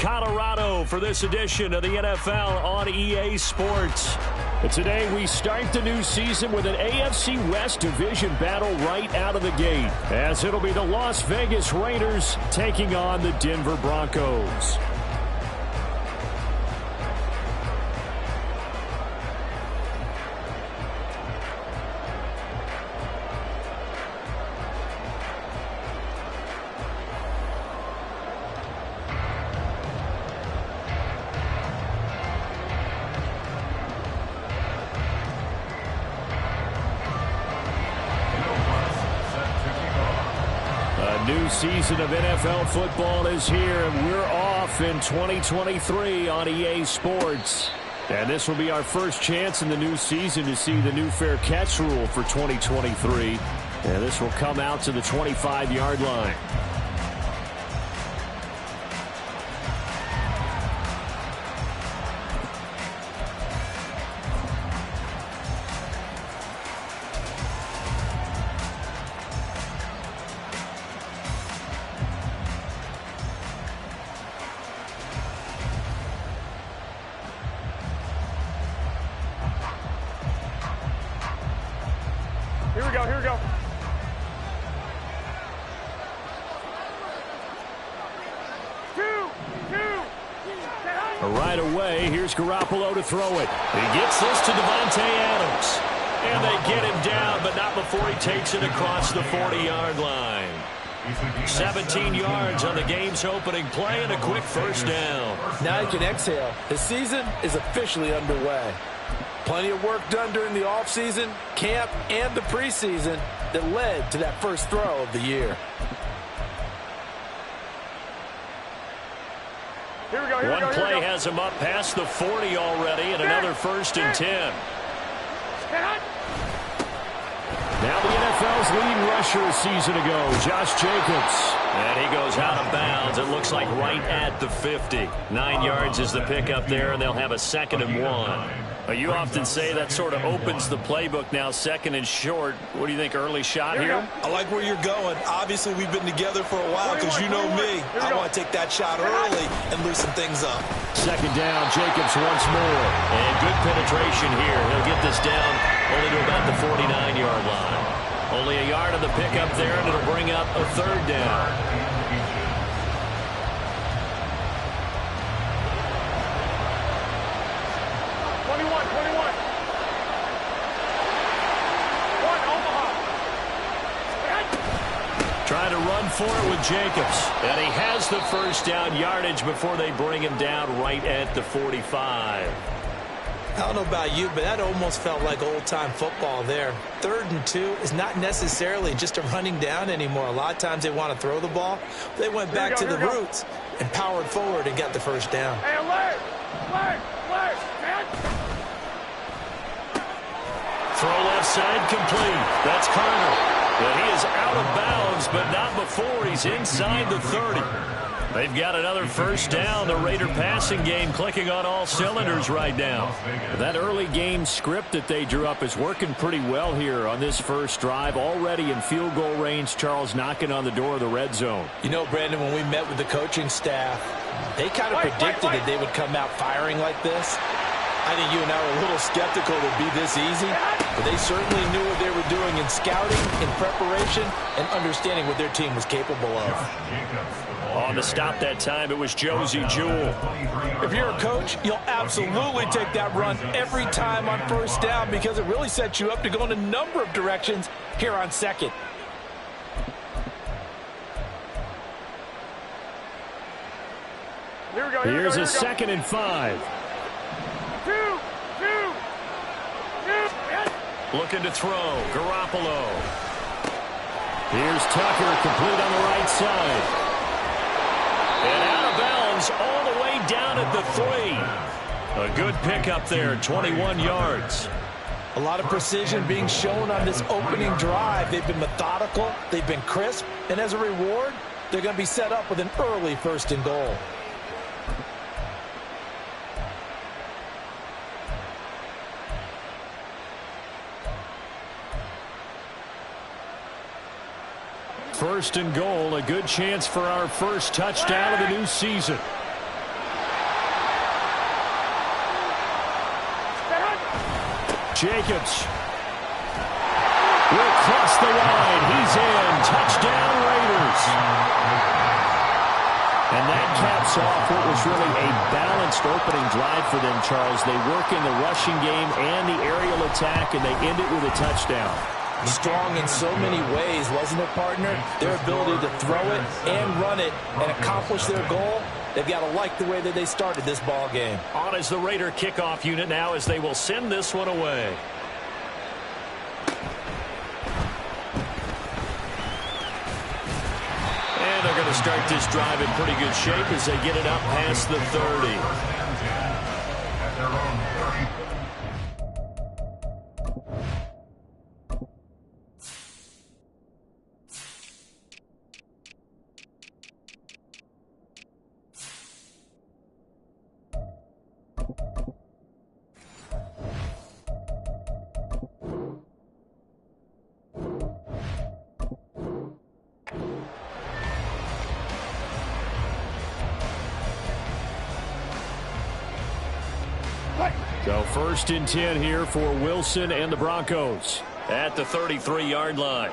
Colorado for this edition of the NFL on EA Sports. And today we start the new season with an AFC West division battle right out of the gate, as it'll be the Las Vegas Raiders taking on the Denver Broncos. New season of NFL football is here, and we're off in 2023 on EA Sports. And this will be our first chance in the new season to see the new fair catch rule for 2023. And this will come out to the 25-yard line. Here we go. Right away, here's Garoppolo to throw it. He gets this to Devontae Adams. And they get him down, but not before he takes it across the 40-yard line. 17 yards on the game's opening play and a quick first down. Now you can exhale. The season is officially underway. Plenty of work done during the offseason, camp, and the preseason that led to that first throw of the year. One play has him up past the 40 already, and another 1st and 10. Now the NFL's leading rusher a season ago, Josh Jacobs. And he goes out of bounds. It looks like right at the 50. 9 yards is the pickup there, and they'll have a 2nd and 1. You often say that sort of opens the playbook now, 2nd and short. What do you think, early shot here? I like where you're going. Obviously, we've been together for a while because you know me. I want to take that shot early and loosen things up. 2nd down, Jacobs once more. And good penetration here. He'll get this down only to about the 49-yard line. Only a yard of the pickup there, and it'll bring up a 3rd down. Trying to run for it with Jacobs. And he has the first down yardage before they bring him down right at the 45. I don't know about you, but that almost felt like old-time football there. 3rd and 2 is not necessarily just a running down anymore. A lot of times they want to throw the ball. They went back to the roots and powered forward and got the first down. Hey, alert! Throw left side complete. That's Carter. But he is out of bounds, but not before he's inside the 30. They've got another first down. The Raider passing game clicking on all cylinders right now. That early game script that they drew up is working pretty well here on this first drive. Already in field goal range, Charles knocking on the door of the red zone. You know, Brandon, when we met with the coaching staff, they kind of predicted that they would come out firing like this. I think you and I were a little skeptical it would be this easy, but they certainly knew what they were doing in scouting, in preparation, and understanding what their team was capable of. On the stop that time, it was Josie Jewell. If you're a coach, you'll absolutely take that run every time on first down because it really sets you up to go in a number of directions here on 2nd. Here's a 2nd and 5. Looking to throw. Garoppolo. Here's Tucker, complete on the right side. And out of bounds all the way down at the 3. A good pickup there, 21 yards. A lot of precision being shown on this opening drive. They've been methodical, they've been crisp, and as a reward, they're going to be set up with an early 1st and goal. First and goal, a good chance for our first touchdown of the new season. Jacobs will cross the line. He's in. Touchdown, Raiders. And that caps off what was really a balanced opening drive for them, Charles. They work in the rushing game and the aerial attack, and they end it with a touchdown. Strong in so many ways, wasn't it, partner? Their ability to throw it and run it and accomplish their goal. They've got to like the way that they started this ball game. On is the Raider kickoff unit now as they will send this one away. And they're going to start this drive in pretty good shape as they get it up past the 30. So 1st and 10 here for Wilson and the Broncos at the 33-yard line.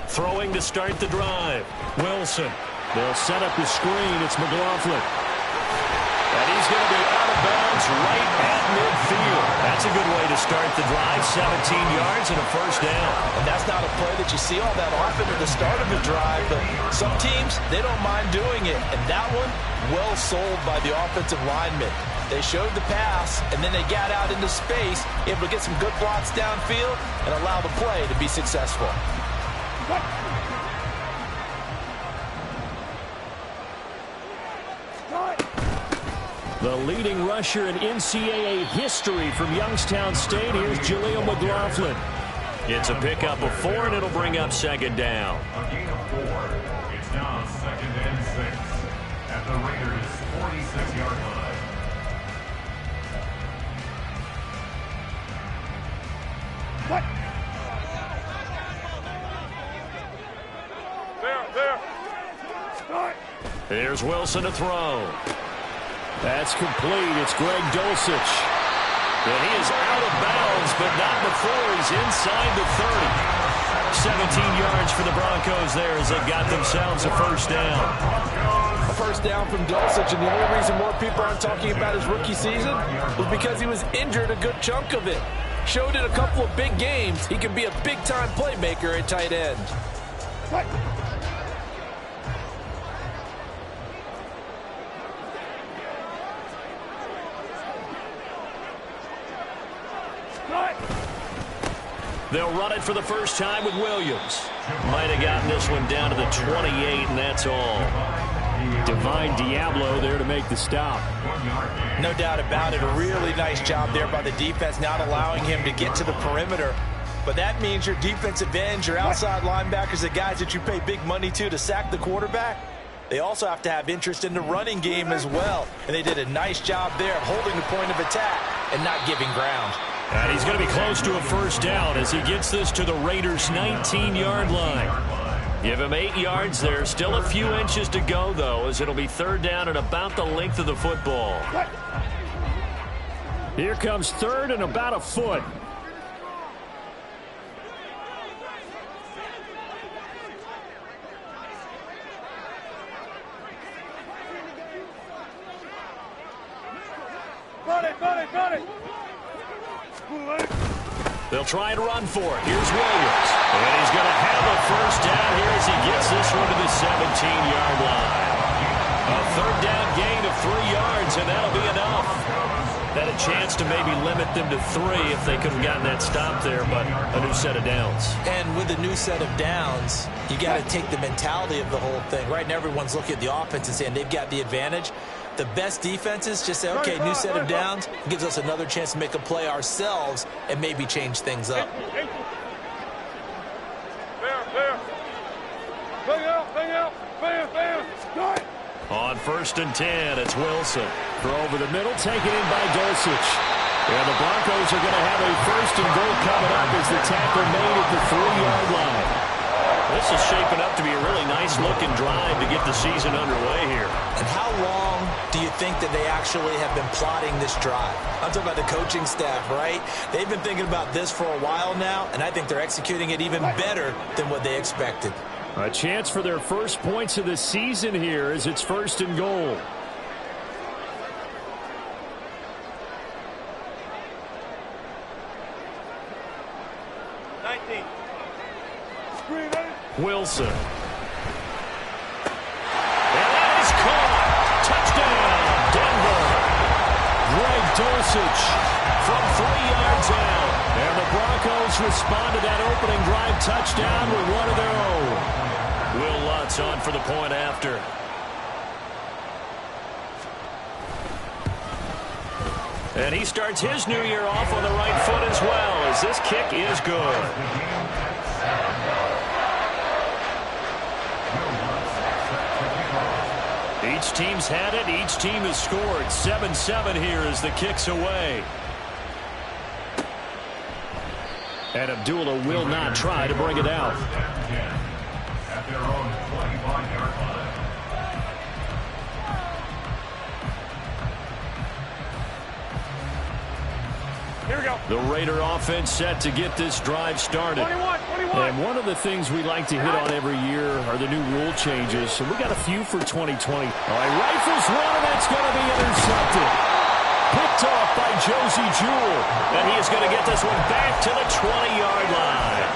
Throwing to start the drive. Wilson. They'll set up the screen. It's McLaughlin. And he's going to be out of bounds right at midfield. That's a good way to start the drive. 17 yards and a 1st down. And that's not a play that you see all that often at the start of the drive, but some teams, they don't mind doing it. And that one, well sold by the offensive lineman. They showed the pass, and then they got out into space, able to get some good blocks downfield and allow the play to be successful. The leading rusher in NCAA history from Youngstown State. Here's Jaleel McLaughlin. It's a pickup of 4, and it'll bring up 2nd down. A gain of 4. It's now 2nd and 6 at the Raiders' 46-yard line. Here's Wilson to throw. That's complete. It's Greg Dulcich. And he is out of bounds, but not before he's inside the 30. 17 yards for the Broncos there as they got themselves a 1st down. A 1st down from Dulcich, and the only reason more people aren't talking about his rookie season was because he was injured a good chunk of it. Showed in a couple of big games he can be a big-time playmaker at tight end. They'll run it for the 1st time with Williams. Might have gotten this one down to the 28, and that's all. Divine Diablo there to make the stop. No doubt about it. A really nice job there by the defense, not allowing him to get to the perimeter. But that means your defensive ends, your outside linebackers, the guys that you pay big money to sack the quarterback, they also have to have interest in the running game as well. And they did a nice job there of holding the point of attack and not giving ground. And he's going to be close to a 1st down as he gets this to the Raiders' 19-yard line. Give him 8 yards there. Still a few inches to go, though, as it'll be 3rd down and about the length of the football. Here comes 3rd and about a foot. They'll try and run for it. Here's Williams. And he's going to have a 1st down here as he gets this one to the 17-yard line. A 3rd down gain of 3 yards, and that'll be enough. Had a chance to maybe limit them to 3 if they could have gotten that stop there, but a new set of downs. And with a new set of downs, you got to take the mentality of the whole thing. Right now, everyone's looking at the offense and saying they've got the advantage. The best defenses just say, okay, new set of downs, gives us another chance to make a play ourselves and maybe change things up. On 1st and 10, it's Wilson. Throw over the middle, taken in by Dulcich. And the Broncos are going to have a 1st and goal coming up as the tackle made at the 3-yard line. This is shaping up to be a really nice-looking drive to get the season underway here. And how long do you think that they actually have been plotting this drive? I'm talking about the coaching staff, right? They've been thinking about this for a while now, and I think they're executing it even better than what they expected. A chance for their first points of the season here as it's 1st and goal. Wilson. And that is caught. Touchdown, Denver. Greg Dulcich from 3 yards out. And the Broncos respond to that opening drive touchdown with one of their own. Will Lutz on for the point after. And he starts his new year off on the right foot as well, as this kick is good. Each team's had it. Each team has scored. 7-7 here as the kick's away. And Abdullah will not try to bring it out. At their own 25-yard line. Here we go. The Raider offense set to get this drive started. 21. And one of the things we like to hit on every year are the new rule changes. And we got a few for 2020. All right, rifles one, and that's going to be intercepted. Picked off by Josie Jewell. And he is going to get this one back to the 20-yard line.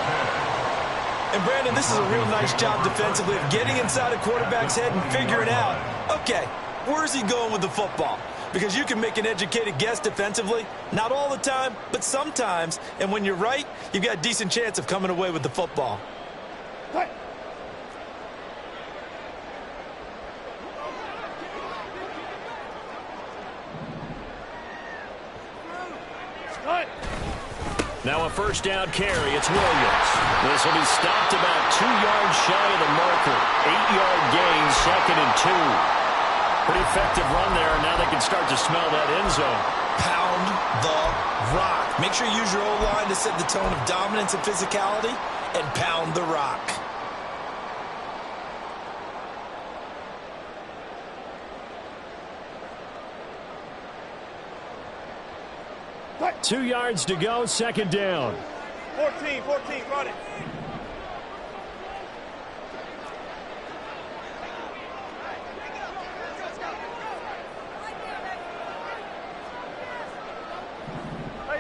And, Brandon, this is a real nice job defensively of getting inside a quarterback's head and figuring out, okay, where's he going with the football? Because you can make an educated guess defensively. Not all the time, but sometimes. And when you're right, you've got a decent chance of coming away with the football. Right. Now a first down carry. It's Williams. This will be stopped about 2 yards shy of the marker. 8-yard gain, 2nd and 2. Pretty effective run there. Now they can start to smell that end zone. Pound the rock. Make sure you use your O-line to set the tone of dominance and physicality, and pound the rock. What? 2 yards to go, 2nd down. 14, run it.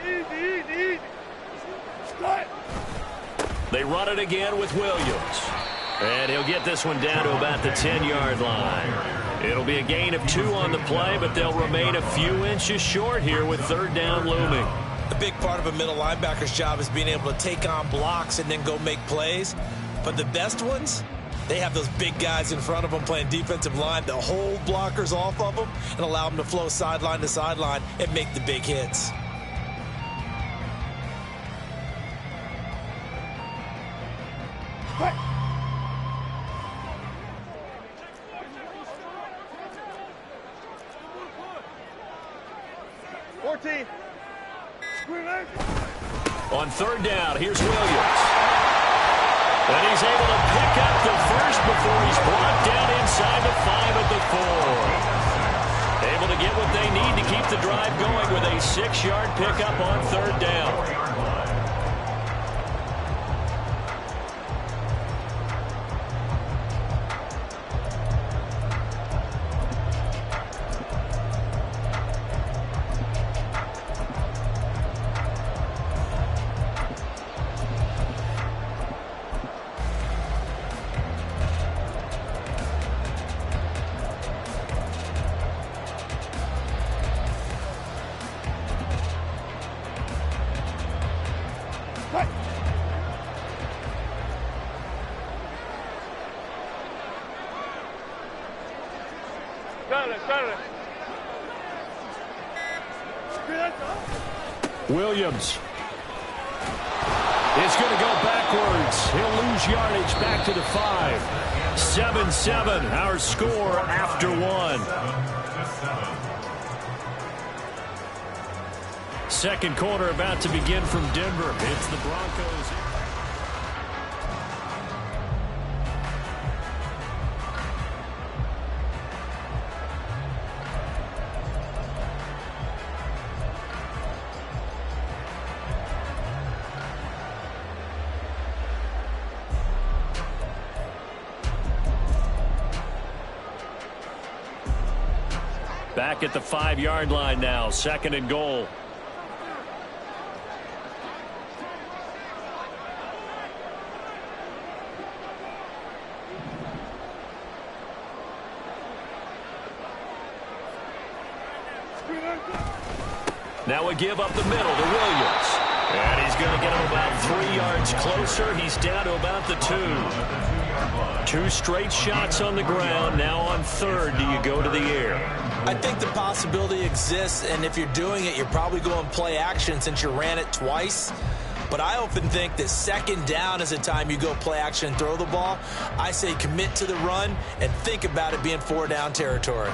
Easy. They run it again with Williams. And he'll get this one down to about the 10-yard line. It'll be a gain of 2 on the play, but they'll remain a few inches short here with 3rd down looming. A big part of a middle linebacker's job is being able to take on blocks and then go make plays. But the best ones, they have those big guys in front of them playing defensive line that hold blockers off of them and allow them to flow sideline to sideline and make the big hits. Right. 14. On 3rd down, here's Williams. And he's able to pick up the first before he's brought down inside the 5 at the 4. Able to get what they need to keep the drive going with a 6-yard pickup on 3rd down. Williams is going to go backwards. He'll lose yardage back to the 5. 7-7, our score after 1. 2nd quarter about to begin from Denver. It's the Broncos. Back at the 5-yard line now, 2nd and goal. Now a give up the middle to Williams. And he's going to get him about 3 yards closer. He's down to about the 2. 2 straight shots on the ground. Now on 3rd, do you go to the air? I think the possibility exists, and if you're doing it, you're probably going play action since you ran it twice. But I often think that 2nd down is the time you go play action and throw the ball. I say commit to the run and think about it being 4-down territory.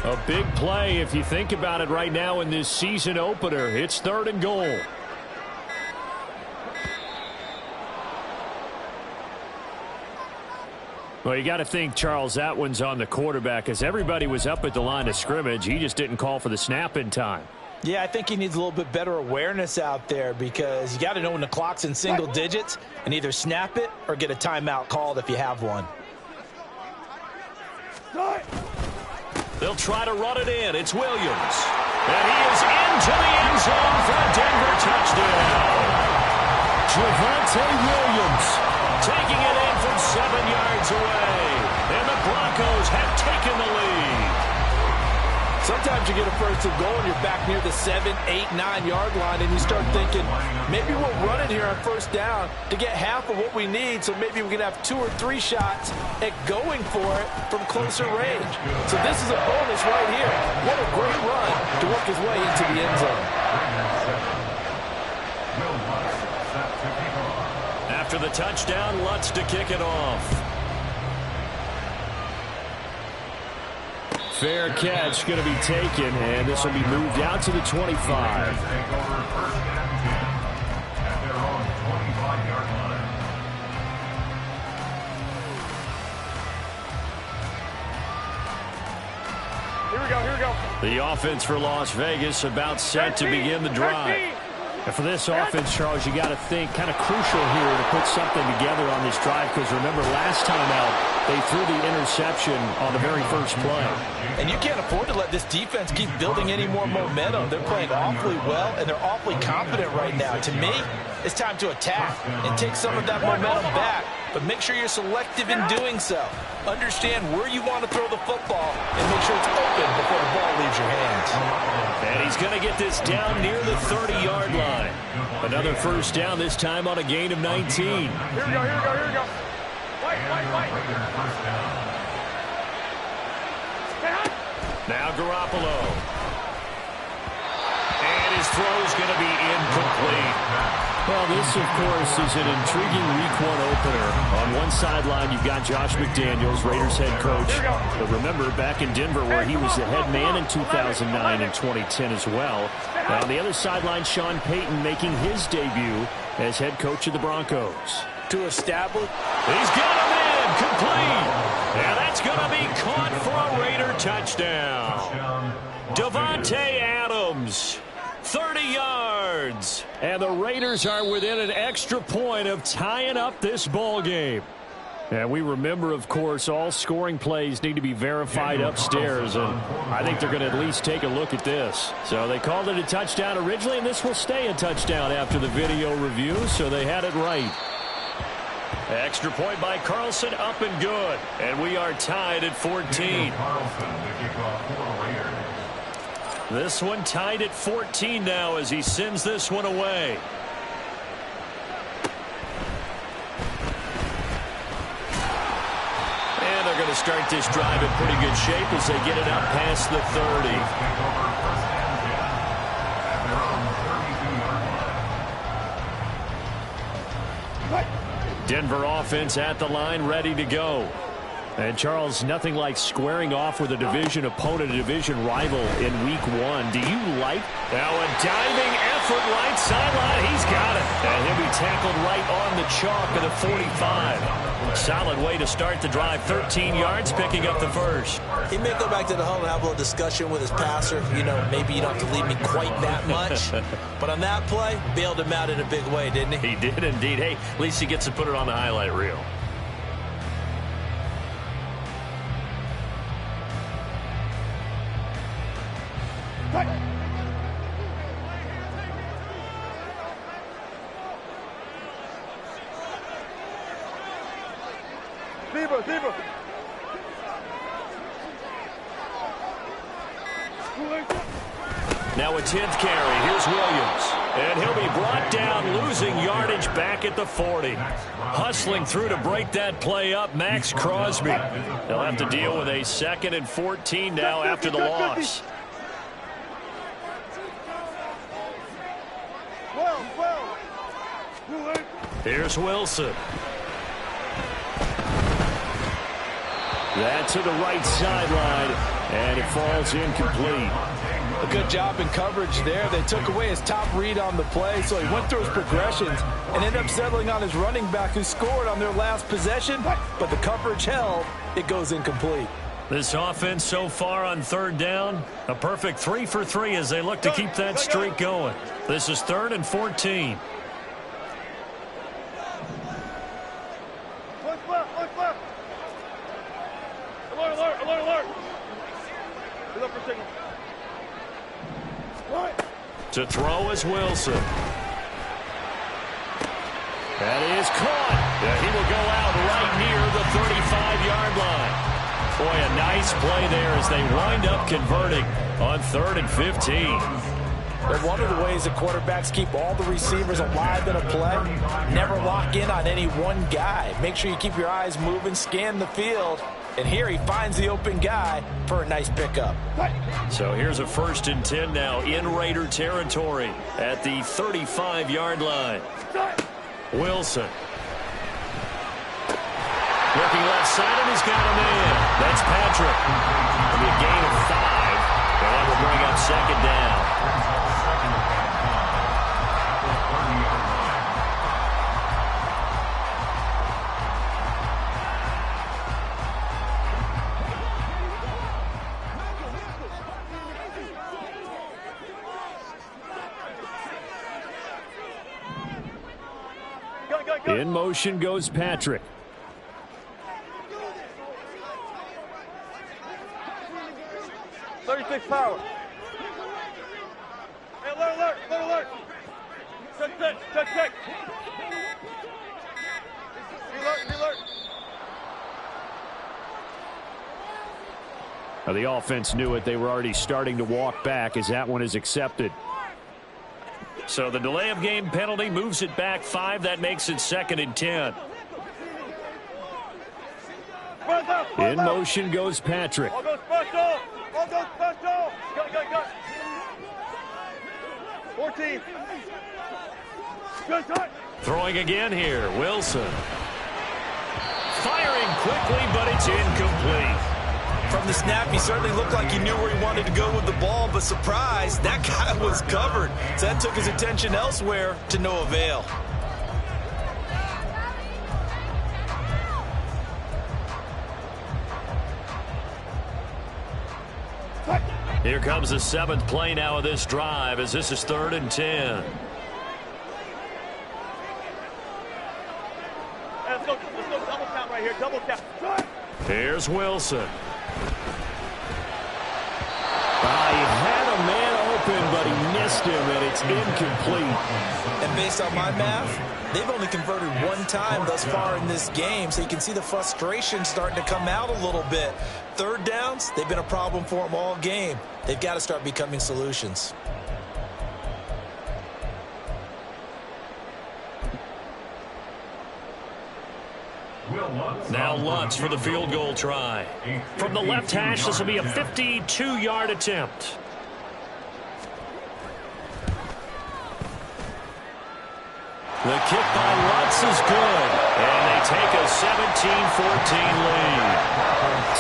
A big play if you think about it right now in this season opener. It's 3rd and goal. Well, you got to think, Charles, that one's on the quarterback as everybody was up at the line of scrimmage. He just didn't call for the snap in time. Yeah, I think he needs a little bit better awareness out there because you got to know when the clock's in single digits and either snap it or get a timeout called if you have one. They'll try to run it in. It's Williams. And he is into the end zone for a Denver touchdown. Javonte Williams taking it in from 7 yards away. And the Broncos have taken the lead. Sometimes you get a 1st and goal and you're back near the 7, 8, 9-yard line and you start thinking, maybe we'll run it here on 1st down to get half of what we need, so maybe we can have 2 or 3 shots at going for it from closer range. So this is a bonus right here. What a great run to work his way into the end zone. After the touchdown, Lutz to kick it off. Fair catch going to be taken, and this will be moved out to the 25. Here we go. The offense for Las Vegas about set to begin the drive. And for this offense, Charles, you got to think kind of crucial here to put something together on this drive because remember last time out they threw the interception on the very first play. And you can't afford to let this defense keep building any more momentum. They're playing awfully well and they're awfully confident right now. To me, it's time to attack and take some of that momentum back. But make sure you're selective in doing so. Understand where you want to throw the football and make sure it's open before the ball leaves your hands. And he's going to get this down near the 30-yard line. Another 1st down, this time on a gain of 19. Here we go. Wait. Now Garoppolo. And his throw's going to be incomplete. Well, this, of course, is an intriguing Week 1 opener. On one sideline, you've got Josh McDaniels, Raiders head coach. But remember, back in Denver, where he was the head man in 2009 and 2010 as well. Now, on the other sideline, Sean Payton making his debut as head coach of the Broncos. To establish. He's got him in, complete. And that's going to be caught for a Raider touchdown. Davante Adams. 30 yards. And the Raiders are within an extra point of tying up this ball game. And we remember, of course, all scoring plays need to be verified upstairs. And I think they're going to at least take a look at this. So they called it a touchdown originally, and this will stay a touchdown after the video review. So they had it right. Extra point by Carlson, up and good. And we are tied at 14. This one tied at 14 now as he sends this one away. And they're going to start this drive in pretty good shape as they get it out past the 30. Denver offense at the line, ready to go. And, Charles, nothing like squaring off with a division opponent, a division rival in Week 1. Do you like? Now a diving effort right sideline. He's got it. And he'll be tackled right on the chalk of the 45. Solid way to start the drive. 13 yards, picking up the first. He may go back to the huddle and have a little discussion with his passer. You know, maybe you don't have to leave me quite that much. But on that play, bailed him out in a big way, didn't he? He did indeed. Hey, at least he gets to put it on the highlight reel. Zebra. Now a 10th carry. Here's Williams. And he'll be brought down, losing yardage back at the 40. Hustling through to break that play up, Max Crosby. They'll have to deal with a 2nd and 14 now after the loss. Here's Wilson. That to the right sideline, and it falls incomplete. A good job in coverage there. They took away his top read on the play, so he went through his progressions and ended up settling on his running back who scored on their last possession, but the coverage held. It goes incomplete. This offense so far on 3rd down, a perfect 3 for 3 as they look to keep that streak going. This is 3rd and 14. To throw is Wilson. That is caught. He will go out right near the 35-yard line. Boy, a nice play there as they wind up converting on 3rd and 15. But one of the ways that quarterbacks keep all the receivers alive in a play, never lock in on any one guy. Make sure you keep your eyes moving, scan the field. And here he finds the open guy for a nice pickup. So here's a 1st and 10 now in Raider territory at the 35-yard line. Wilson. Looking left side, and he's got a man. That's Patrick. It'll be a gain of 5. And that will bring up 2nd down. In motion goes Patrick. Power. Hey, alert. Check. Be alert. Now the offense knew it. They were already starting to walk back as that one is accepted. So the delay of game penalty moves it back 5. That makes it 2nd and 10. In motion goes Patrick. All goes special. Go. 14. Good touch. Throwing again here, Wilson. Firing quickly, but it's incomplete. From the snap, he certainly looked like he knew where he wanted to go with the ball, but surprise, that guy was covered. So that took his attention elsewhere to no avail. Here comes the 7th play now of this drive as this is 3rd and 10. Let's go double count right here. Double count. Here's Wilson. He had a man open, but he missed him, and it's incomplete. And based on my math, they've only converted 1 time thus far in this game, so you can see the frustration starting to come out a little bit. 3rd downs, they've been a problem for them all game. They've got to start becoming solutions. Now Lutz for the field goal try. From the left hash, this will be a 52-yard attempt. The kick by Lutz is good. And they take a 17-14 lead.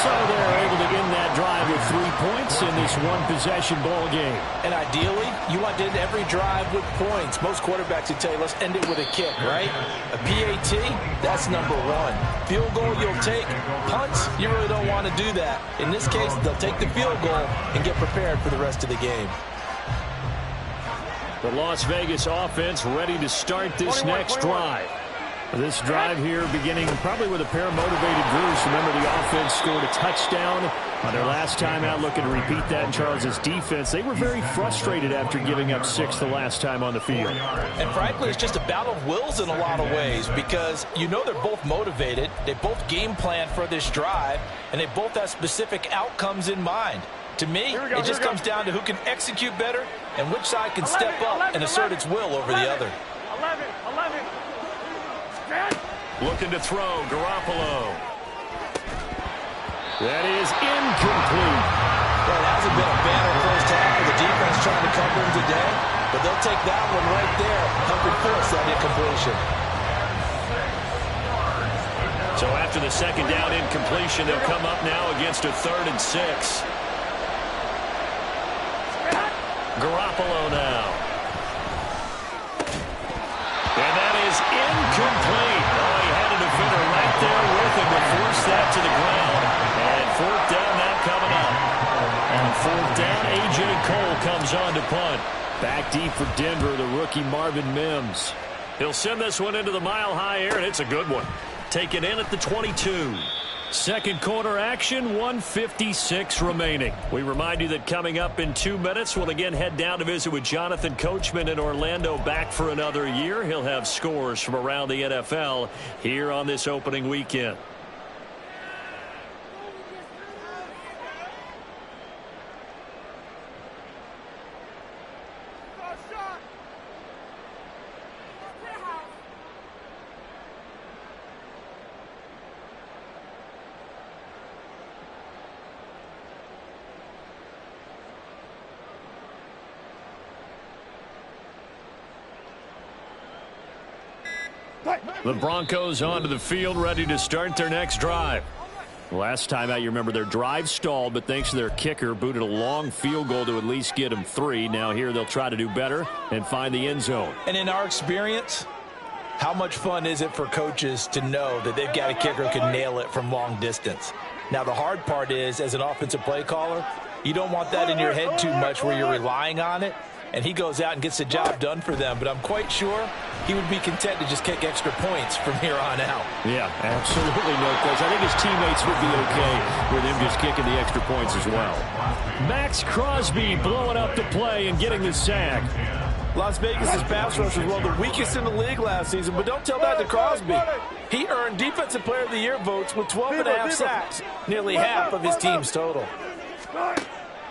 So they're able to end that drive with 3 points in this one-possession ball game. And ideally, you want to end every drive with points. Most quarterbacks would tell you, let's end it with a kick, right? A PAT, that's number one. Field goal you'll take. Punts, you really don't want to do that. In this case, they'll take the field goal and get prepared for the rest of the game. The Las Vegas offense ready to start this next drive. This drive here beginning probably with a pair of motivated Bruce. Remember, the offense scored a touchdown on their last time out, looking to repeat that in Charles' defense. They were very frustrated after giving up 6 the last time on the field. And frankly, it's just a battle of wills in a lot of ways, because you know they're both motivated. They both game plan for this drive, and they both have specific outcomes in mind. To me, it just comes down to who can execute better and which side can step up and assert its will over the other. 11. Looking to throw, Garoppolo. That is incomplete. Well, it hasn't been a banner first half for the defense trying to cover him today, but they'll take that one right there, helping force that incompletion. So after the second down incompletion, they'll come up now against a 3rd and 6. Garoppolo now. And that is incomplete. Oh, he had a defender right there with him to force that to the ground. And 4th down now coming up. On 4th down, A.J. Cole comes on to punt. Back deep for Denver, the rookie Marvin Mims. He'll send this one into the mile-high air, and it's a good one. Taken in at the 22. Second quarter action, 1:56 remaining. We remind you that coming up in 2 minutes, we'll again head down to visit with Jonathan Coachman in Orlando, back for another year. He'll have scores from around the NFL here on this opening weekend. The Broncos onto the field, ready to start their next drive. Last time out, you remember their drive stalled, but thanks to their kicker, booted a long field goal to at least get them 3. Now here they'll try to do better and find the end zone. And in our experience, how much fun is it for coaches to know that they've got a kicker who can nail it from long distance? Now the hard part is, as an offensive play caller, you don't want that in your head too much where you're relying on it. And he goes out and gets the job done for them. But I'm quite sure he would be content to just kick extra points from here on out. Yeah, absolutely no question. I think his teammates would be okay with him just kicking the extra points as well. Max Crosby blowing up the play and getting the sack. Las Vegas' pass rush was one of the weakest in the league last season, but don't tell that to Crosby. He earned Defensive Player of the Year votes with 12.5 sacks, nearly half of his team's total.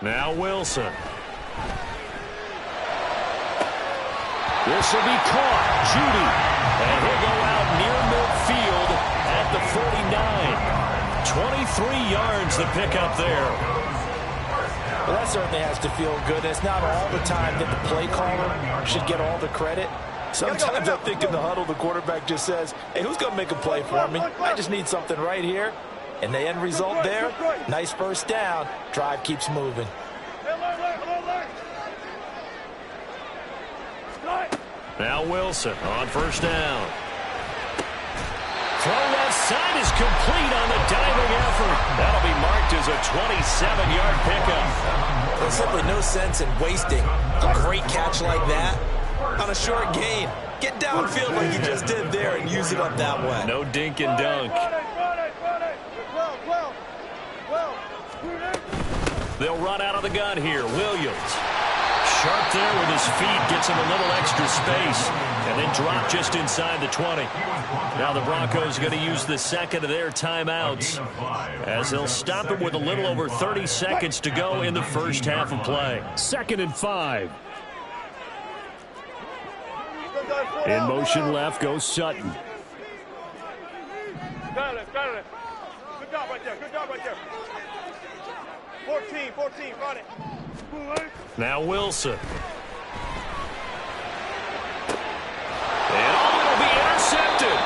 Now Wilson. This will be caught. Judy. And he'll go out near midfield at the 49. 23 yards the pickup there. Well, that certainly has to feel good. It's not all the time that the play caller should get all the credit. Sometimes I think in the huddle, the quarterback just says, hey, who's going to make a play for me? I just need something right here. And the end result there, nice first down. Drive keeps moving. Now Wilson on first down. Throw left side is complete on the diving effort. That'll be marked as a 27-yard pickup. There's simply no sense in wasting a great catch like that on a short gain. Get downfield like you just did there and use it up that way. No dink and dunk. They'll run out of the gun here. Williams. Sharp there with his feet, gets him a little extra space, and then drop just inside the 20. Now the Broncos are going to use the second of their timeouts as they'll stop him with a little over 30 seconds to go in the first half of play. 2nd and 5. In motion left goes Sutton. Got it. Good job right there. 14, run it. Now Wilson. And it'll be intercepted.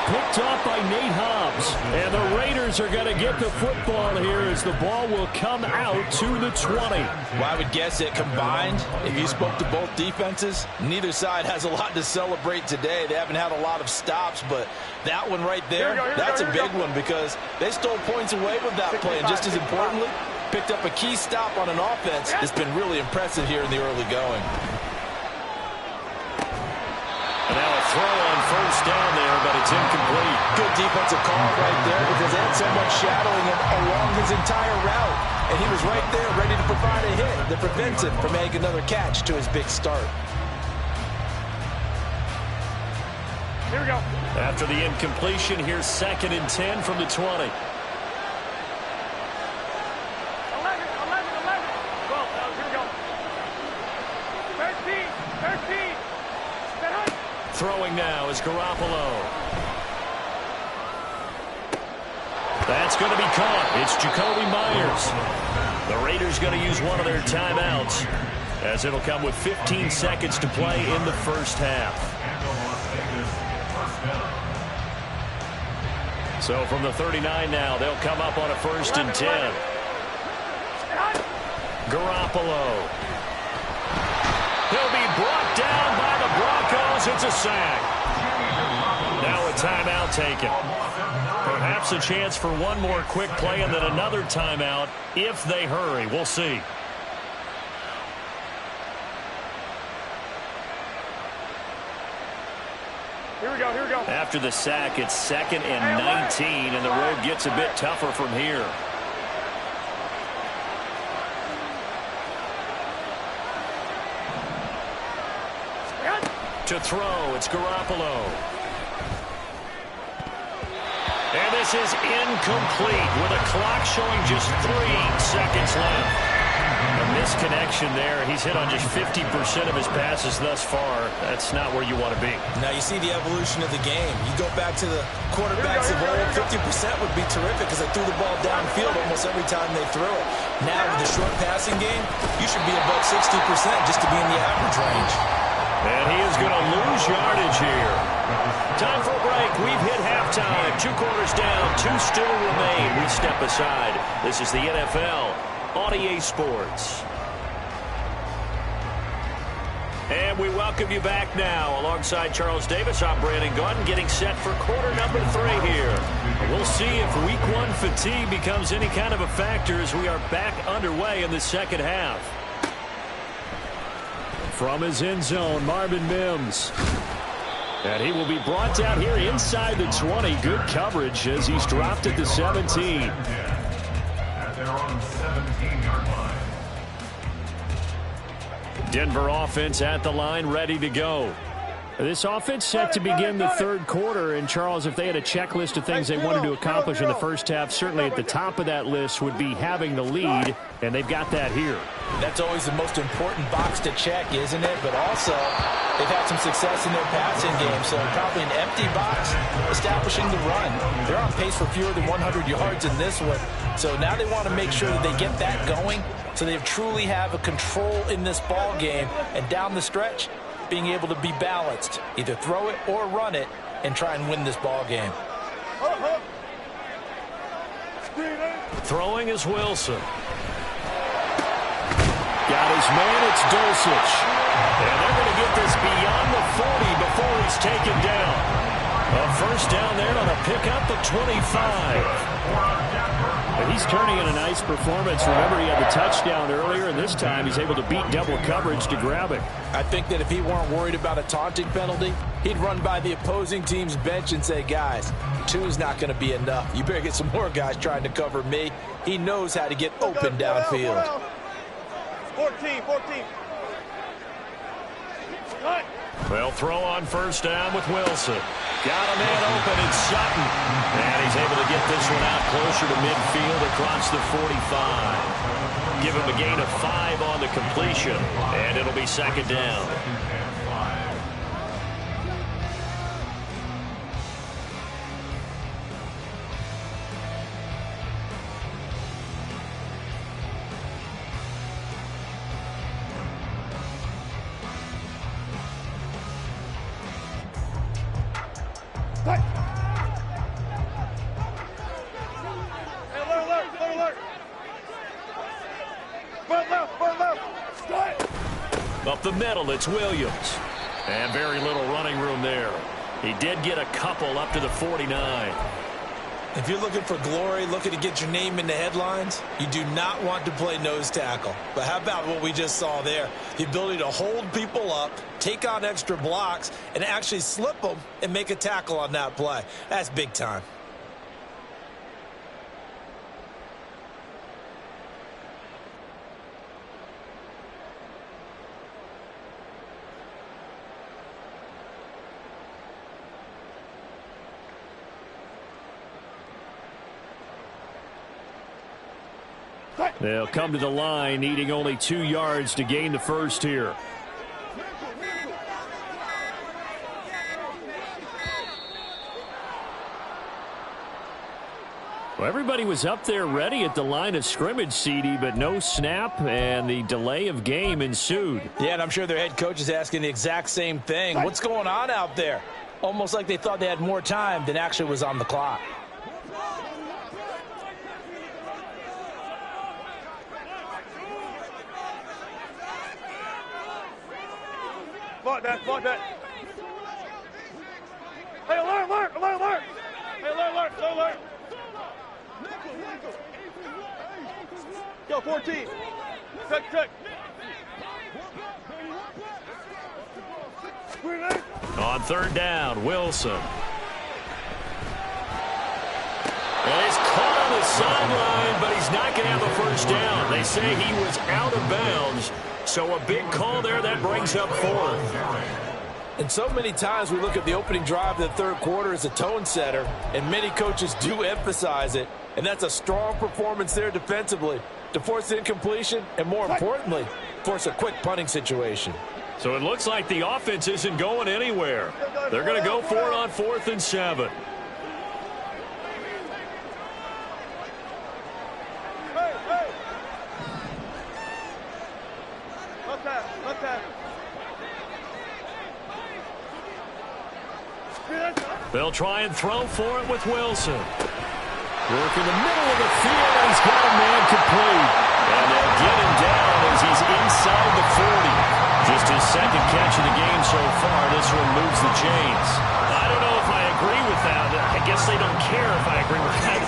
Picked off by Nate Hobbs. And the Raiders are going to get the football here as the ball will come out to the 20. Well, I would guess that combined, if you spoke to both defenses, neither side has a lot to celebrate today. They haven't had a lot of stops, but that one right there, that's a big one because they stole points away with that play. And just as importantly, picked up a key stop on an offense that's been really impressive here in the early going. And now a throw on first down there, but it's incomplete. Good defensive call right there because they had so much shadowing him along his entire route. And he was right there ready to provide a hit that prevents him from making another catch to his big start. Here we go. After the incompletion, here's 2nd and 10 from the 20. 11, 11, 11. Well, here we go. 13, 13. Throwing now is Garoppolo. That's going to be caught. It's Jacoby Myers. The Raiders going to use one of their timeouts as it'll come with 15 seconds to play in the first half. So from the 39 now, they'll come up on a 1st and 10. Garoppolo. He'll be brought down by the Broncos. It's a sack. Now a timeout taken. Perhaps a chance for one more quick play and then another timeout if they hurry. We'll see. Here we go, here we go. After the sack, it's 2nd and 19, and the road gets a bit tougher from here. To throw, it's Garoppolo. And this is incomplete with a clock showing just 3 seconds left. A misconnection there. He's hit on just 50% of his passes thus far. That's not where you want to be. Now you see the evolution of the game. You go back to the quarterbacks of old, 50% would be terrific because they threw the ball downfield almost every time they threw it. Now with the short passing game, you should be above 60% just to be in the average range. And he is going to lose yardage here. Time for a break. We've hit halftime. 2 quarters down. 2 still remain. We step aside. This is the NFL on EA Sports. And we welcome you back now. Alongside Charles Davis, I'm Brandon Gaudin, getting set for quarter number 3 here. We'll see if week 1 fatigue becomes any kind of a factor as we are back underway in the second half. From his end zone, Marvin Mims. And he will be brought down here inside the 20. Good coverage as he's dropped at the 17. At their own 17-yard line. Denver offense at the line, ready to go. This offense set to begin the 3rd quarter. And, Charles, if they had a checklist of things they wanted to accomplish in the first half, certainly at the top of that list would be having the lead, and they've got that here. That's always the most important box to check, isn't it? But also, they've had some success in their passing game, so probably an empty box establishing the run. They're on pace for fewer than 100 yards in this one, so now they want to make sure that they get that going so they truly have a control in this ball game, and down the stretch, being able to be balanced, either throw it or run it, and try and win this ball game. Throwing is Wilson. Got his man, it's Dulcich. And they're going to get this beyond the 40 before he's taken down. A first down there on a pickup at 25. And he's turning in a nice performance. Remember, he had the touchdown earlier, and this time he's able to beat double coverage to grab it. I think that if he weren't worried about a taunting penalty, he'd run by the opposing team's bench and say, guys, 2 is not going to be enough. You better get some more guys trying to cover me. He knows how to get open downfield. 14. Well, throw on first down with Wilson. Got a man open in Sutton. And he's able to get this one out closer to midfield across the 45. Give him a gain of 5 on the completion. And it'll be 2nd down. Up the middle, it's Williams. And very little running room there. He did get a couple up to the 49. If you're looking for glory, looking to get your name in the headlines, you do not want to play nose tackle. But how about what we just saw there? The ability to hold people up, take on extra blocks, and actually slip them and make a tackle on that play. That's big time. They'll come to the line, needing only 2 yards to gain the first here. Well, everybody was up there ready at the line of scrimmage, CD, but no snap, and the delay of game ensued. Yeah, and I'm sure their head coach is asking the exact same thing. What's going on out there? Almost like they thought they had more time than actually was on the clock. Block that. Hey, alert. Hey, alert. Go, 14. Check. On third down, Wilson. And he's caught on the sideline, but he's not going to have a first down. They say he was out of bounds. So a big call there that brings up 4th. And so many times we look at the opening drive of the third quarter as a tone setter, and many coaches do emphasize it. And that's a strong performance there defensively to force incompletion and, more importantly, force a quick punting situation. So it looks like the offense isn't going anywhere. They're going to go for it on 4th and 7. They'll try and throw for it with Wilson. Work in the middle of the field, and he's got a man complete. And they'll get him down as he's inside the 40. Just his second catch of the game so far. This one moves the chains. I don't know if I agree with that. I guess they don't care if I agree with that.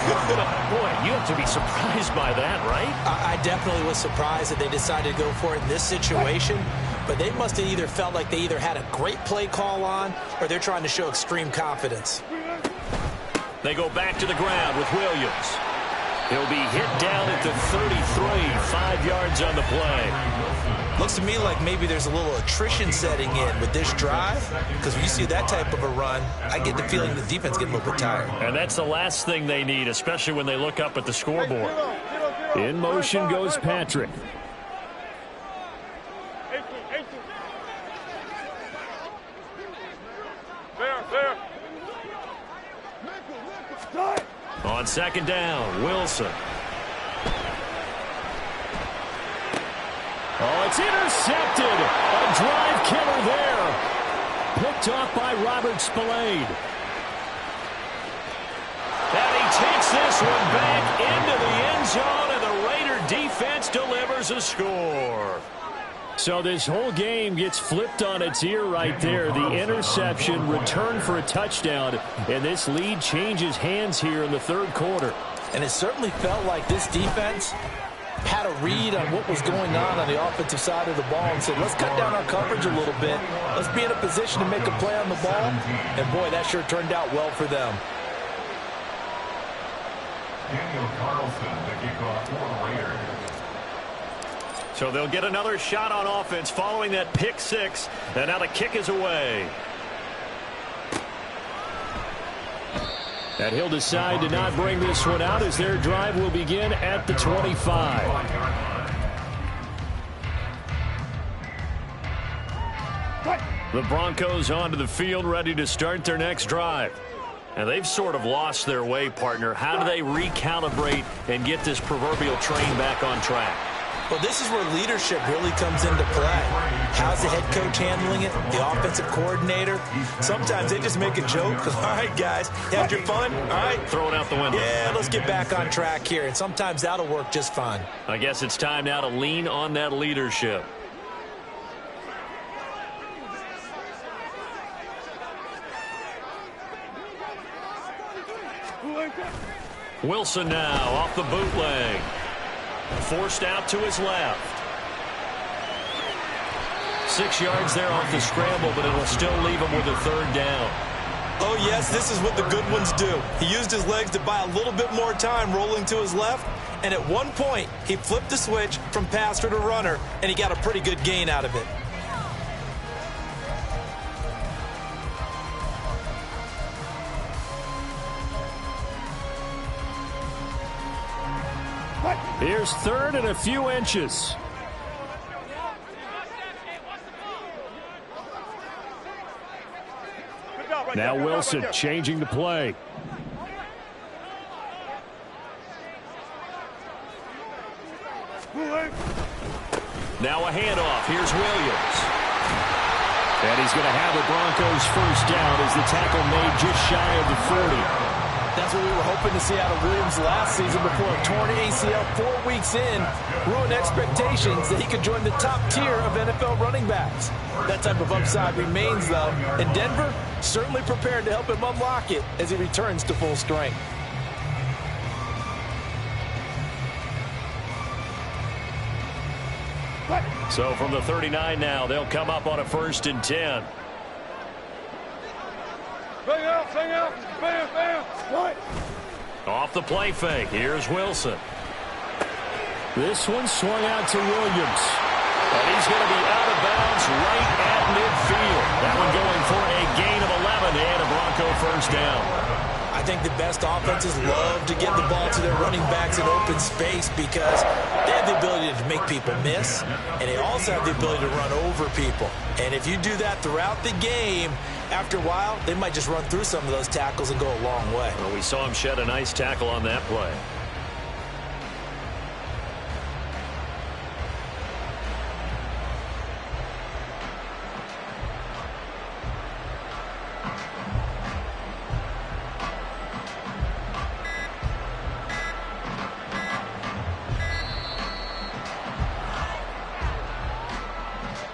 Boy, you have to be surprised by that, right? I definitely was surprised that they decided to go for it in this situation. But they must have either felt like they either had a great play call on or they're trying to show extreme confidence. They go back to the ground with Williams. He'll be hit down at the 33, 5 yards on the play. Looks to me like maybe there's a little attrition setting in with this drive, because when you see that type of a run, I get the feeling the defense getting a little bit tired. And that's the last thing they need, especially when they look up at the scoreboard. In motion goes Patrick. On second down, Wilson. Oh, it's intercepted. A drive killer there. Picked off by Robert Spillane. And he takes this one back into the end zone, and the Raider defense delivers a score. So this whole game gets flipped on its ear right there. The interception, return for a touchdown, and this lead changes hands here in the third quarter. And it certainly felt like this defense had a read on what was going on the offensive side of the ball and said, let's cut down our coverage a little bit. Let's be in a position to make a play on the ball. And, boy, that sure turned out well for them. Daniel Carlson, the kickoff for the Raiders. So they'll get another shot on offense following that pick six. And now the kick is away. And he'll decide to not bring this one out as their drive will begin at the 25. The Broncos onto the field ready to start their next drive. And they've sort of lost their way, partner. How do they recalibrate and get this proverbial train back on track? Well, this is where leadership really comes into play. How's the head coach handling it? The offensive coordinator? Sometimes they just make a joke. All right, guys, had your fun? All right. Throw it out the window. Yeah, let's get back on track here. And sometimes that'll work just fine. I guess it's time now to lean on that leadership. Wilson now off the bootleg. Forced out to his left. 6 yards there off the scramble, but it'll still leave him with a third down. Oh, yes, this is what the good ones do. He used his legs to buy a little bit more time rolling to his left, and at one point, he flipped the switch from passer to runner, and he got a pretty good gain out of it. Here's third and a few inches. Now Wilson changing the play. Now a handoff. Here's Williams. And he's going to have the Broncos first down as the tackle made just shy of the 40. That's what we were hoping to see out of Williams last season before a torn ACL 4 weeks in ruined expectations that he could join the top tier of NFL running backs. That type of upside remains, though, and Denver certainly prepared to help him unlock it as he returns to full strength. So from the 39 now, they'll come up on a 1st and 10. Bang out, bam, bam. Right. Off the play fake. Here's Wilson. This one swung out to Williams. And he's going to be out of bounds right at midfield. That one going for a gain of 11 and a Bronco first down. I think the best offenses love to get the ball to their running backs in open space because they have the ability to make people miss, and they also have the ability to run over people. And if you do that throughout the game, after a while, they might just run through some of those tackles and go a long way. Well, we saw him shed a nice tackle on that play.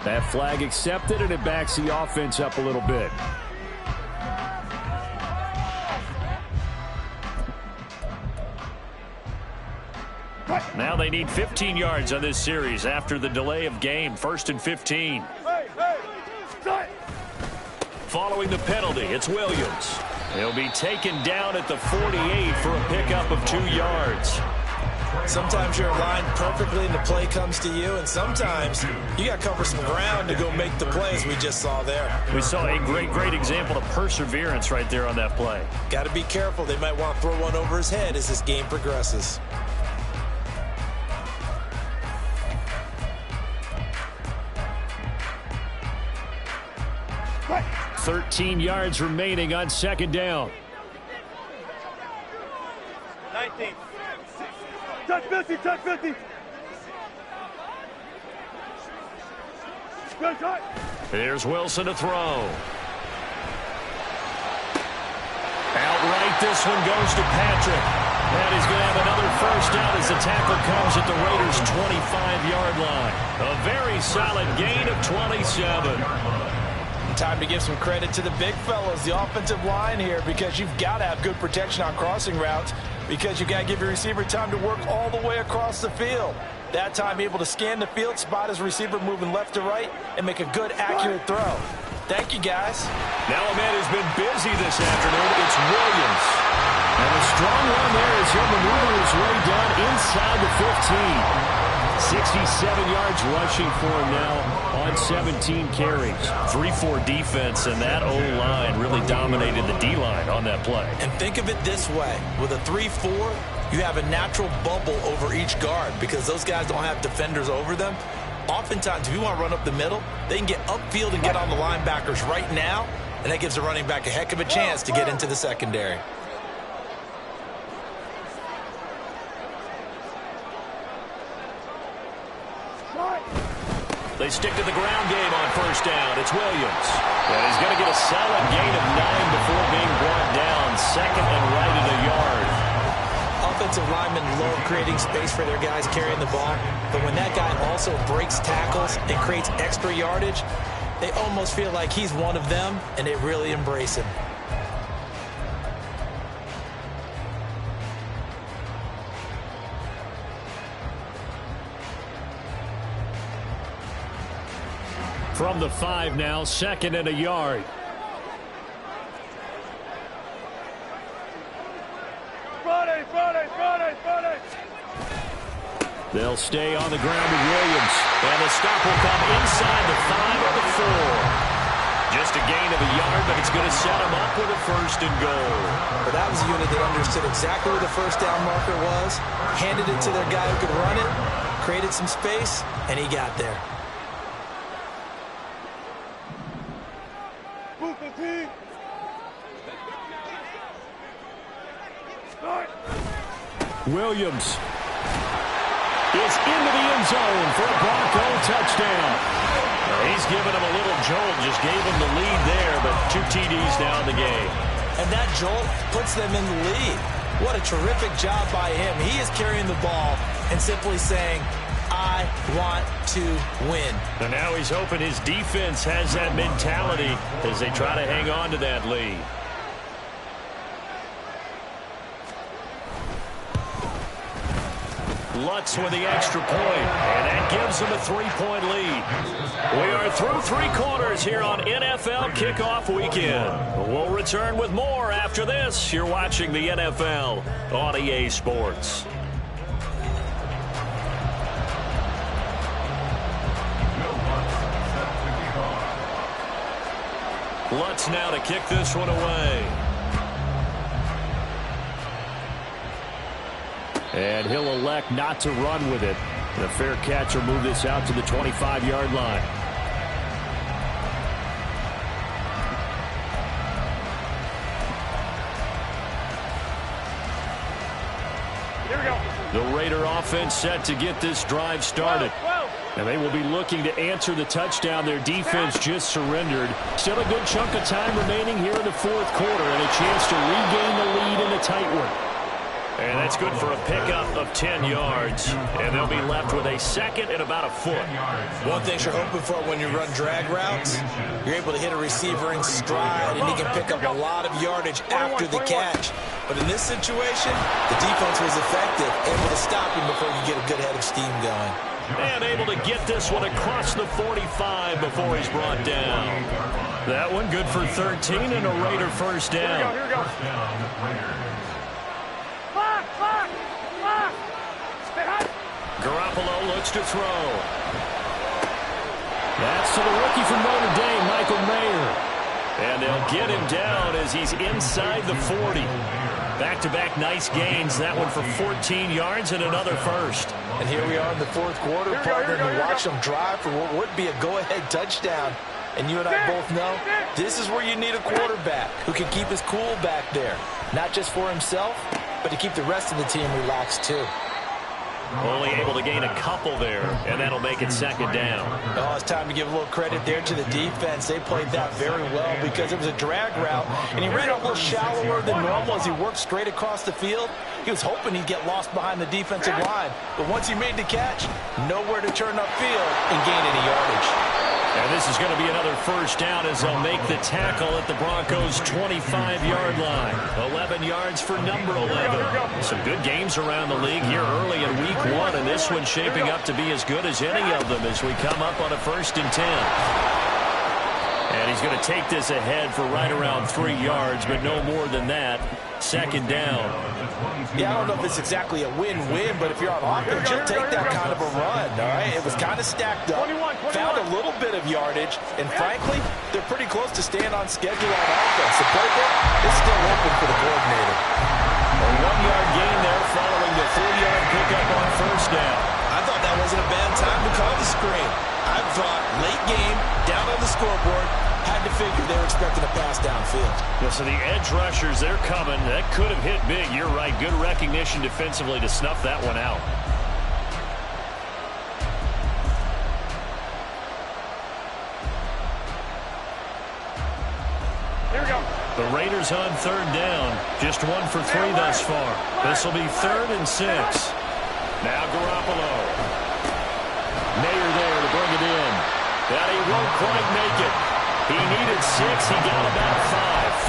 That flag accepted, and it backs the offense up a little bit. Now they need 15 yards on this series after the delay of game. 1st and 15. Following the penalty, it's Williams. He'll be taken down at the 48 for a pickup of 2 yards. Sometimes you're aligned perfectly and the play comes to you, and sometimes you got to cover some ground to go make the play, as we just saw there. We saw a great example of perseverance right there on that play. Got to be careful. They might want to throw one over his head as this game progresses. Right. 13 yards remaining on 2nd down. 19. Touch 50, touch 50. Good touch. Here's Wilson to throw. Outright, this one goes to Patrick. And he's going to have another first down as the tackle comes at the Raiders' 25-yard line. A very solid gain of 27. Time to give some credit to the big fellas, the offensive line here, because you've got to have good protection on crossing routes, because you've got to give your receiver time to work all the way across the field. That time able to scan the field, spot his receiver moving left to right, and make a good, accurate throw. Thank you, guys. Now a man who's been busy this afternoon. It's Williams. And a strong run there as he'll maneuver his way down inside the 15. 67 yards rushing for him now on 17 carries. 3-4 defense, and that O-line really dominated the D-line on that play. And think of it this way. With a 3-4, you have a natural bubble over each guard because those guys don't have defenders over them. Oftentimes, if you want to run up the middle, they can get upfield and get on the linebackers right now, and that gives the running back a heck of a chance to get into the secondary. They stick to the ground game on first down. It's Williams. And he's going to get a solid gain of 9 before being brought down. Second and right at a yard. Offensive linemen love creating space for their guys carrying the ball. But when that guy also breaks tackles and creates extra yardage, they almost feel like he's one of them, and they really embrace him. From the 5 now, second and a yard. Friday. They'll stay on the ground with Williams. And the stop will come inside the 5 or the 4. Just a gain of a yard, but it's going to set him up with a first and goal. But that was a unit that understood exactly where the first down marker was, handed it to their guy who could run it, created some space, and he got there. Williams is into the end zone for a Bronco touchdown. He's given him a little jolt, just gave him the lead there, but 2 TDs now in the game. And that jolt puts them in the lead. What a terrific job by him. He is carrying the ball and simply saying, I want to win. And now he's hoping his defense has that mentality as they try to hang on to that lead. Lutz with the extra point, and that gives them a 3-point lead. We are through 3 quarters here on NFL Kickoff Weekend. We'll return with more after this. You're watching the NFL on EA Sports. Lutz now to kick this one away. And he'll elect not to run with it. The fair catch will move this out to the 25-yard line. Here we go. The Raider offense set to get this drive started. And they will be looking to answer the touchdown. Their defense just surrendered. Still a good chunk of time remaining here in the 4th quarter and a chance to regain the lead in a tight one. And that's good for a pickup of 10 yards. And they'll be left with a second and about a foot. One thing you're hoping for when you run drag routes, you're able to hit a receiver in stride, and he can pick up a lot of yardage after the catch. But in this situation, the defense was effective, able to stop him before you get a good head of steam going. And able to get this one across the 45 before he's brought down. That one good for 13 and a Raider first down. Here we go. Garoppolo looks to throw. That's to the rookie from Notre Dame, Michael Mayer. And they'll get him down as he's inside the 40. Back-to-back nice gains. That one for 14 yards and another first. And here we are in the 4th quarter, partner, to watch them drive for what would be a go-ahead touchdown. And you and I both know this is where you need a quarterback who can keep his cool back there. Not just for himself, but to keep the rest of the team relaxed too. Only able to gain a couple there, and that'll make it second down. Oh, it's time to give a little credit there to the defense. They played that very well because it was a drag route, and he ran a little shallower than normal as he worked straight across the field. He was hoping he'd get lost behind the defensive line, but once he made the catch, nowhere to turn upfield and gain any yardage. And this is going to be another first down as they'll make the tackle at the Broncos' 25-yard line. 11 yards for number 11. Some good games around the league here early in week 1, and this one's shaping up to be as good as any of them as we come up on a 1st and 10. And he's going to take this ahead for right around 3 yards, but no more than that. Second down. Yeah, I don't know if it's exactly a win-win, but if you're on offense, you'll take that kind of a run, all right? It was kind of stacked up, found a little bit of yardage, and frankly, they're pretty close to staying on schedule on offense. The playbook is still open for the coordinator. A 1-yard gain there following the 3-yard pickup on first down. I thought that wasn't a bad time to call the screen. I thought late game, down on the scoreboard, had to figure they were expecting a pass downfield. Yeah, so the edge rushers, they're coming. That could have hit big. You're right. Good recognition defensively to snuff that one out. The Raiders on third down. Just 1 for 3 thus far. This will be 3rd and 6. Now Garoppolo. Mayer there to bring it in. And he won't quite make it. He needed 6. He got about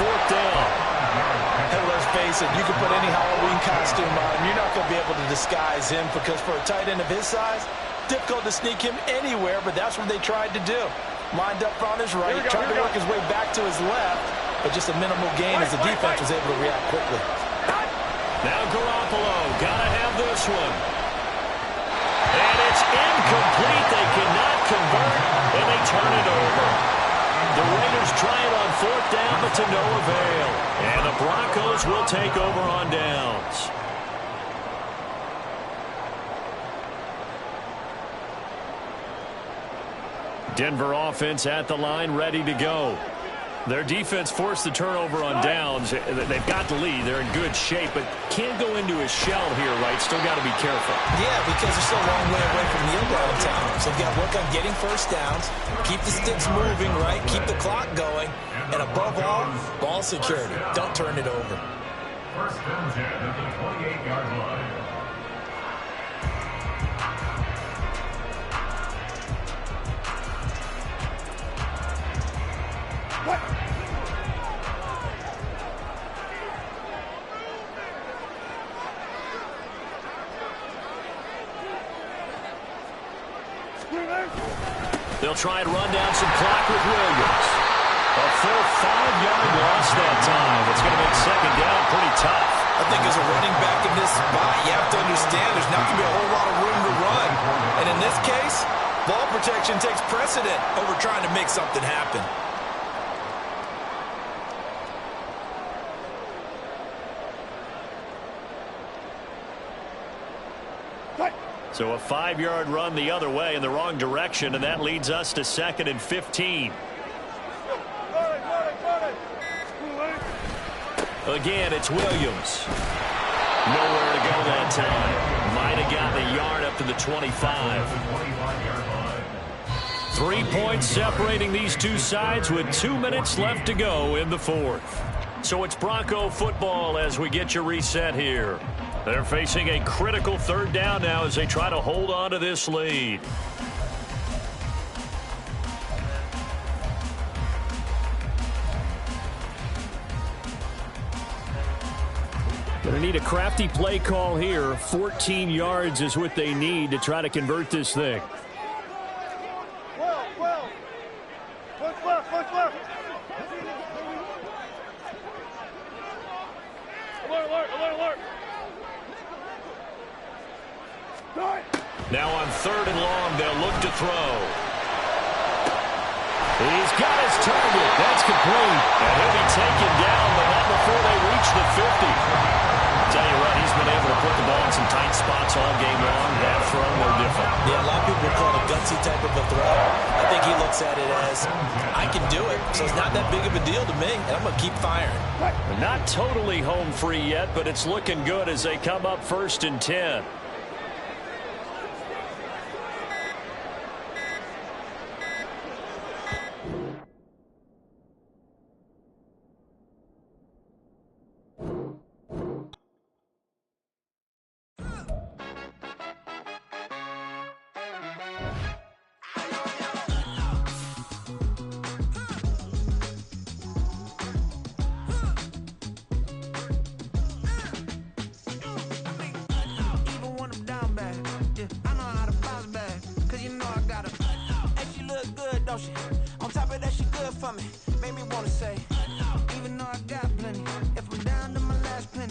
5. 4th down. Hey, let's face it, you can put any Halloween costume on, you're not going to be able to disguise him because for a tight end of his size, difficult to sneak him anywhere, but that's what they tried to do. Lined up on his right, tried to work his way back to his left, but just a minimal gain as the defense was able to react quickly. Now Garoppolo, gotta have this one. And it's incomplete. They cannot convert, and they turn it over. The Raiders try it on 4th down, but to no avail. And the Broncos will take over on downs. Denver offense at the line, ready to go. Their defense forced the turnover on downs. They've got the lead. They're in good shape, but can't go into a shell here, right? Still got to be careful. Yeah, because they're still a long way away from kneel down time. So they've got to work on getting first downs, keep the sticks moving, right? Keep the clock going. And above all, ball security. Don't turn it over. First and 10 at the 28-yard line. They'll try and run down some clock with Williams. A full 5-yard loss that time. It's going to make 2nd down pretty tough. I think as a running back in this spot, you have to understand there's not going to be a whole lot of room to run. And in this case, ball protection takes precedent over trying to make something happen. So a 5-yard run the other way in the wrong direction, and that leads us to 2nd and 15. Again, it's Williams. Nowhere to go that time. Might have gotten a yard up to the 25. 3 points separating these two sides with 2 minutes left to go in the 4th. So it's Bronco football as we get you reset here. They're facing a critical 3rd down now as they try to hold on to this lead. Going to need a crafty play call here. 14 yards is what they need to try to convert this thing. Now on 3rd and long, they'll look to throw. He's got his target. That's complete. And he'll be taken down, but not before they reach the 50. Tell you what, he's been able to put the ball in some tight spots all game long. That throw, no different. Yeah, a lot of people would call it a gutsy type of a throw. I think he looks at it as, I can do it, so it's not that big of a deal to me, and I'm going to keep firing. Not totally home free yet, but it's looking good as they come up 1st and 10. On top of that, she good for me.